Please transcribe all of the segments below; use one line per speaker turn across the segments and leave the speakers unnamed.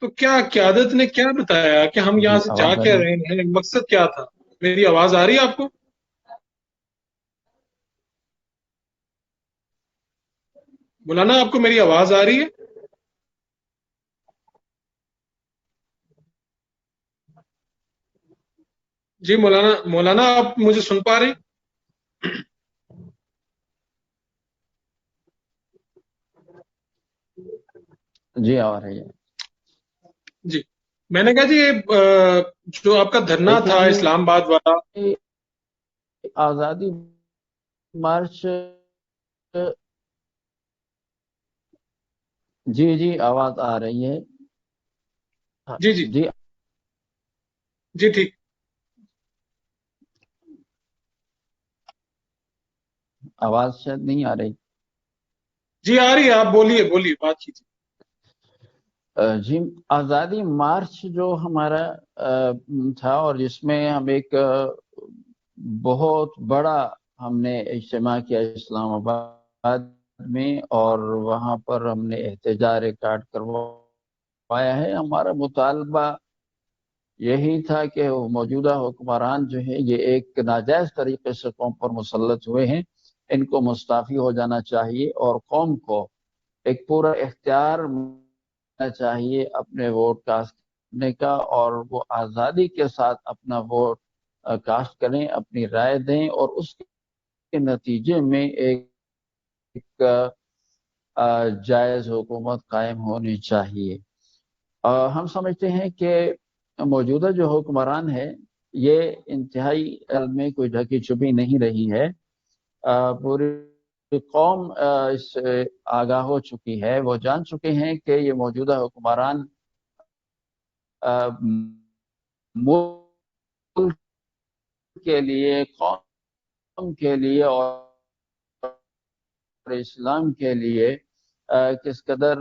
تو کیا قیادت نے کیا بتایا کہ ہم یہاں
جی
سے جا
آواز آ
کے
رہی ہے؟
رہے ہیں، مقصد کیا تھا؟ میری آواز آ رہی ہے آپ کو؟ مولانا آپ کو میری آواز آ رہی ہے؟ جی مولانا، مولانا آپ مجھے سن پا رہے ہیں؟
جی آ رہی ہے۔
جی میں نے کہا جی یہ جو آپ کا دھرنا
دیکھیے
تھا
جی،
اسلام آباد والا۔
آزادی مارچ، جی جی آواز آ رہی ہے؟ ہاں،
جی جی
جی
جی ٹھیک۔
آواز شاید نہیں آ رہی۔
جی آ رہی ہے، آپ بولیے بولیے، بات کیجیے۔
جی، آزادی مارچ جو ہمارا تھا، اور جس میں ہم ایک بہت بڑا ہم نے اجتماع کیا اسلام آباد میں، اور وہاں پر ہم نے احتجاج ریکارڈ کروایا ہے۔ ہمارا مطالبہ یہی تھا کہ موجودہ حکمران جو ہے یہ ایک ناجائز طریقے سے قوم پر مسلط ہوئے ہیں، ان کو مستعفی ہو جانا چاہیے، اور قوم کو ایک پورا اختیار ملنا چاہیے اپنے ووٹ کاسٹ کرنے کا، اور وہ آزادی کے ساتھ اپنا ووٹ کاسٹ کریں، اپنی رائے دیں، اور اس کے نتیجے میں ایک جائز حکومت قائم ہونی چاہیے۔ ہم سمجھتے ہیں کہ موجودہ جو حکمران ہے یہ انتہائی علم میں کوئی ڈھکی چھپی نہیں رہی ہے۔ پوری قوم اس سے آگاہ ہو چکی ہے، وہ جان چکے ہیں کہ یہ موجودہ حکمران ملک کے لیے، قوم کے لیے، اور اسلام کے لیے کس قدر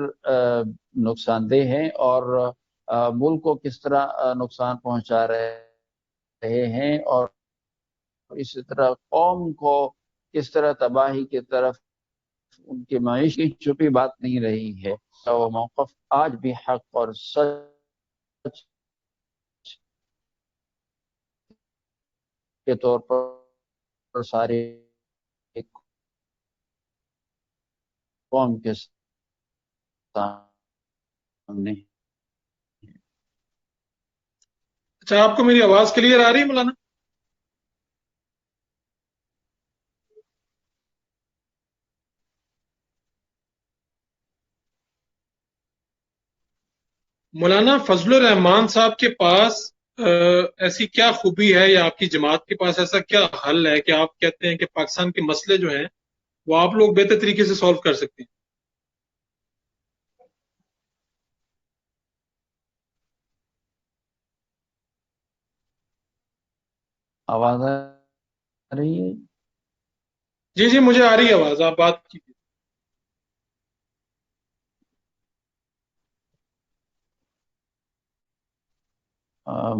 نقصان دہ ہیں، اور ملک کو کس طرح نقصان پہنچا رہے ہیں، اور اسی طرح قوم کو کس طرح تباہی کی طرف ان کی معیشت کی چھپی بات نہیں رہی ہے۔ تو موقف آج بھی حق اور سچ کے طور پر سارے قوم کے سامنے۔
اچھا آپ کو میری آواز کلیئر آ رہی ہے مولانا؟ مولانا فضل الرحمان صاحب کے پاس ایسی کیا خوبی ہے، یا آپ کی جماعت کے پاس ایسا کیا حل ہے کہ آپ کہتے ہیں کہ پاکستان کے مسئلے جو ہیں وہ آپ لوگ بہتر طریقے سے سولو کر سکتے ہیں؟
آواز آ رہی ہے؟
جی جی مجھے آ رہی ہے آواز، آپ بات کیجیے۔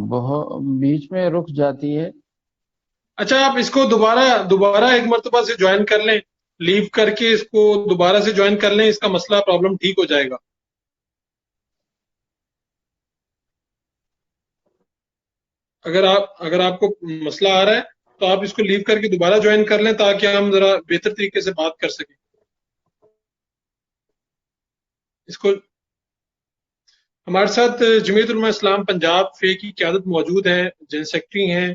بہت بیچ میں رک جاتی ہے۔
اچھا آپ اس کو دوبارہ دوبارہ ایک مرتبہ سے جوائن کر لیں، لیو کر کے اس کو دوبارہ سے جوائن کر لیں، اس کا مسئلہ پرابلم ٹھیک ہو جائے گا۔ اگر آپ کو مسئلہ آ رہا ہے تو آپ اس کو لیو کر کے دوبارہ جوائن کر لیں تاکہ ہم ذرا بہتر طریقے سے بات کر سکیں اس کو۔ ہمارے ساتھ جمعیت علماء اسلام پنجاب فے کی قیادت موجود ہے، جن سیکٹری ہیں،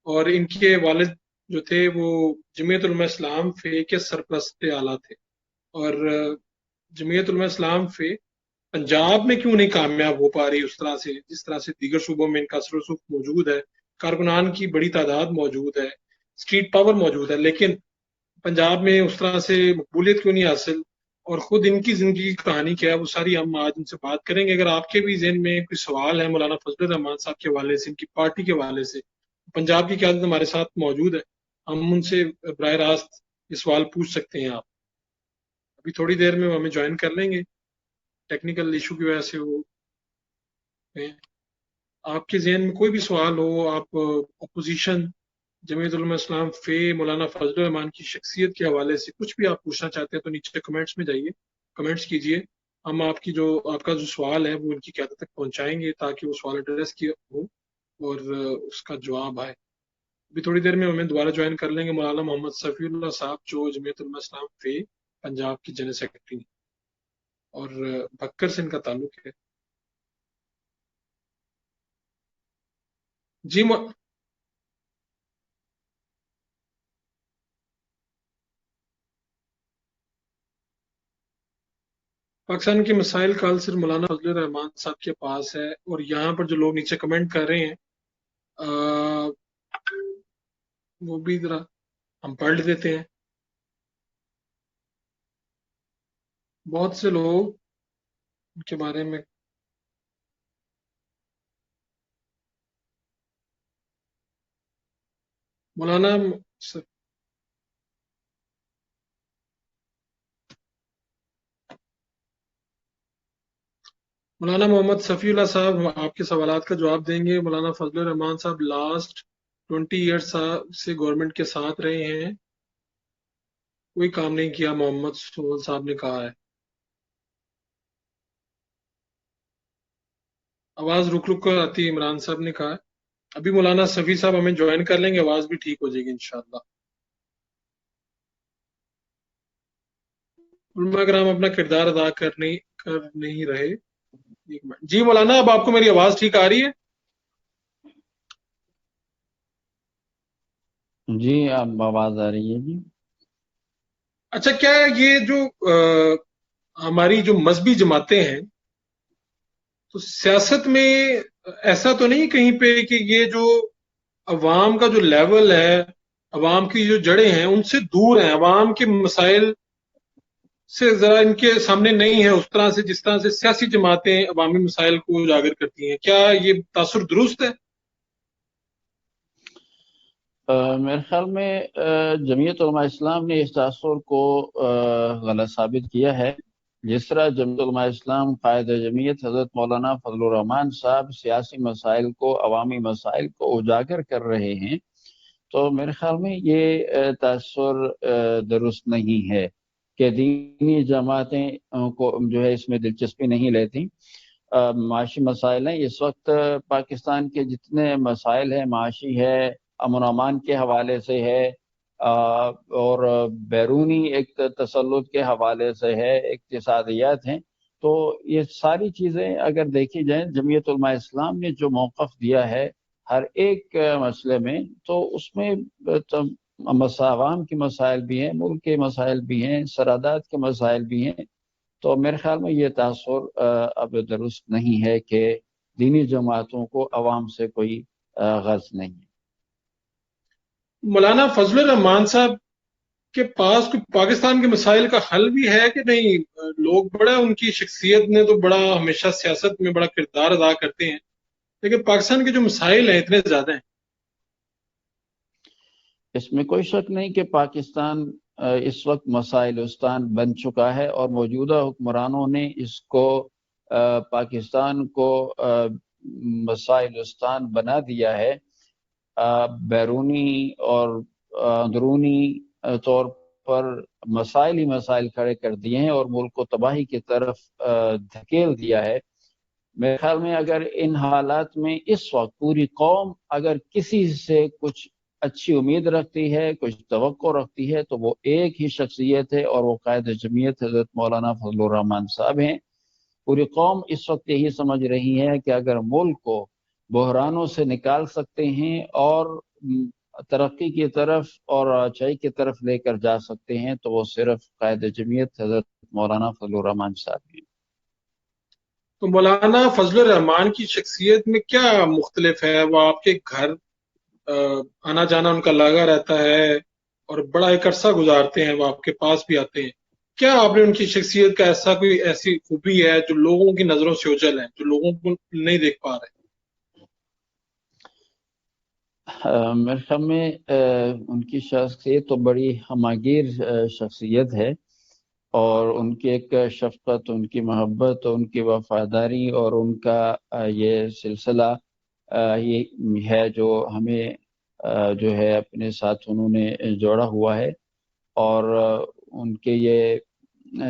اور ان کے والد جو تھے وہ جمعیت علماء اسلام فے کے سرپرست اعلیٰ تھے۔ اور جمعیت علماء اسلام فے پنجاب میں کیوں نہیں کامیاب ہو پا رہی اس طرح سے جس طرح سے دیگر صوبوں میں ان کا اثر و رسوخ موجود ہے، کارکنان کی بڑی تعداد موجود ہے، اسٹریٹ پاور موجود ہے، لیکن پنجاب میں اس طرح سے مقبولیت کیوں نہیں حاصل؟ اور خود ان کی زندگی کی کہانی کیا ہے وہ ساری ہم آج ان سے بات کریں گے۔ اگر آپ کے بھی ذہن میں کوئی سوال ہے مولانا فضل الرحمان صاحب کے حوالے سے، ان کی پارٹی کے حوالے سے، پنجاب کی قیادت ہمارے ساتھ موجود ہے، ہم ان سے براہ راست یہ سوال پوچھ سکتے ہیں۔ آپ ابھی تھوڑی دیر میں وہ ہمیں جوائن کر لیں گے، ٹیکنیکل ایشو کی وجہ سے وہ ہیں۔ آپ کے ذہن میں کوئی بھی سوال ہو، آپ اپوزیشن، جمعیت علماء اسلام فے، مولانا فضل الرحمان کی شخصیت کے حوالے سے کچھ بھی آپ پوچھنا چاہتے ہیں تو نیچے کمنٹس میں جائیے، کمنٹس کیجئے۔ ہم آپ کا جو سوال ہے وہ ان کی قیادت تک پہنچائیں گے تاکہ وہ سوال ایڈریس کیا ہو اور اس کا جواب آئے. ابھی تھوڑی دیر میں ہمیں دوبارہ جوائن کر لیں گے مولانا محمد صفی اللہ صاحب جو جمعیت علماء اسلام فی پنجاب کی جنرل سیکرٹری ہیں اور بھکر سے ان کا تعلق ہے. جی پاکستان کے مسائل کا حل صرف مولانا فضل الرحمان صاحب کے پاس ہے. اور یہاں پر جو لوگ نیچے کمنٹ کر رہے ہیں وہ بھی ذرا ہم پڑھ دیتے ہیں. بہت سے لوگ ان کے بارے میں مولانا مولانا محمد صفی اللہ صاحب آپ کے سوالات کا جواب دیں گے. مولانا فضل الرحمان صاحب لاسٹ 20 ایئرس سے گورنمنٹ کے ساتھ رہے ہیں, کوئی کام نہیں کیا محمد سہول صاحب نے کہا ہے. آواز رک رک کر آتی ہے عمران صاحب نے کہا ہے. ابھی مولانا صفی صاحب ہمیں جوائن کر لیں گے, آواز بھی ٹھیک ہو جائے گی انشاءاللہ. علماء کرام اپنا کردار ادا کر نہیں رہے. جی مولانا اب آپ کو میری آواز ٹھیک آ رہی ہے؟
جی اب آواز آ رہی ہے. جی
اچھا, کیا یہ جو ہماری جو مذہبی جماعتیں ہیں تو سیاست میں ایسا تو نہیں کہیں پہ کہ یہ جو عوام کا جو لیول ہے, عوام کی جو جڑیں ہیں ان سے دور ہیں, عوام کے مسائل سے ذرا ان کے سامنے نہیں ہے اس طرح سے جس طرح سے سیاسی جماعتیں عوامی مسائل کو اجاگر کرتی ہیں؟ کیا یہ تاثر درست ہے؟
میرے خیال میں جمعیت علماء اسلام نے اس تاثر کو غلط ثابت کیا ہے. جس طرح جمعیت علماء اسلام قائد جمعیت حضرت مولانا فضل الرحمان صاحب سیاسی مسائل کو, عوامی مسائل کو اجاگر کر رہے ہیں, تو میرے خیال میں یہ تاثر درست نہیں ہے کہ دینی جماعتیں کو جو ہے اس میں دلچسپی نہیں لیتی. معاشی مسائل ہیں اس وقت پاکستان کے جتنے مسائل ہیں, معاشی ہے, امن و امان کے حوالے سے ہے, اور بیرونی ایک تسلط کے حوالے سے ہے, اقتصادیات ہیں, تو یہ ساری چیزیں اگر دیکھی جائیں جمعیت علماء اسلام نے جو موقف دیا ہے ہر ایک مسئلے میں, تو اس میں عوام کے مسائل بھی ہیں, ملک کے مسائل بھی ہیں, سرحدات کے مسائل بھی ہیں. تو میرے خیال میں یہ تاثر اب درست نہیں ہے کہ دینی جماعتوں کو عوام سے کوئی غرض نہیں ہے.
مولانا فضل الرحمان صاحب کے پاس کوئی پاکستان کے مسائل کا حل بھی ہے کہ نہیں؟ لوگ بڑا ان کی شخصیت نے تو بڑا ہمیشہ سیاست میں بڑا کردار ادا کرتے ہیں, لیکن پاکستان کے جو مسائل ہیں اتنے زیادہ ہیں.
اس میں کوئی شک نہیں کہ پاکستان اس وقت مسائلستان بن چکا ہے, اور موجودہ حکمرانوں نے اس کو پاکستان کو مسائلستان بنا دیا ہے. بیرونی اور اندرونی طور پر مسائل ہی مسائل کھڑے کر دیے ہیں اور ملک کو تباہی کی طرف دھکیل دیا ہے. میرے خیال میں اگر ان حالات میں اس وقت پوری قوم اگر کسی سے کچھ اچھی امید رکھتی ہے, کچھ توقع رکھتی ہے, تو وہ ایک ہی شخصیت ہے اور وہ قائد جمعیت حضرت مولانا فضل الرحمان صاحب ہیں. پوری قوم اس وقت یہی سمجھ رہی ہے کہ اگر ملک کو بحرانوں سے نکال سکتے ہیں اور ترقی کی طرف اور اچائی کی طرف لے کر جا سکتے ہیں, تو وہ صرف قائد جمعیت حضرت مولانا فضل الرحمان صاحب ہیں.
تو مولانا فضل الرحمان کی شخصیت میں کیا مختلف ہے؟ وہ آپ کے گھر آنا جانا ان کا لگا رہتا ہے اور بڑا ایک عرصہ گزارتے ہیں, وہ آپ کے پاس بھی آتے ہیں. کیا آپ نے ان کی شخصیت کا ایسی خوبی ہے جو لوگوں کی نظروں سے اوجھل ہے, جو لوگوں کو نہیں دیکھ پا رہے؟
میرے خیال میں ان کی شخصیت تو بڑی ہماگیر شخصیت ہے, اور ان کی ایک شفقت, ان کی محبت, ان کی وفاداری اور ان کا یہ سلسلہ یہ ہے جو ہمیں جو ہے اپنے ساتھ انہوں نے جوڑا ہوا ہے. اور ان کے یہ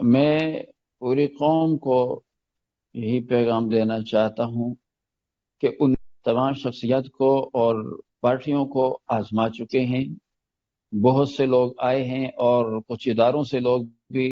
میں پوری قوم کو یہی پیغام دینا چاہتا ہوں کہ ان تمام شخصیت کو اور پارٹیوں کو آزما چکے ہیں. بہت سے لوگ آئے ہیں اور کچھ اداروں سے لوگ بھی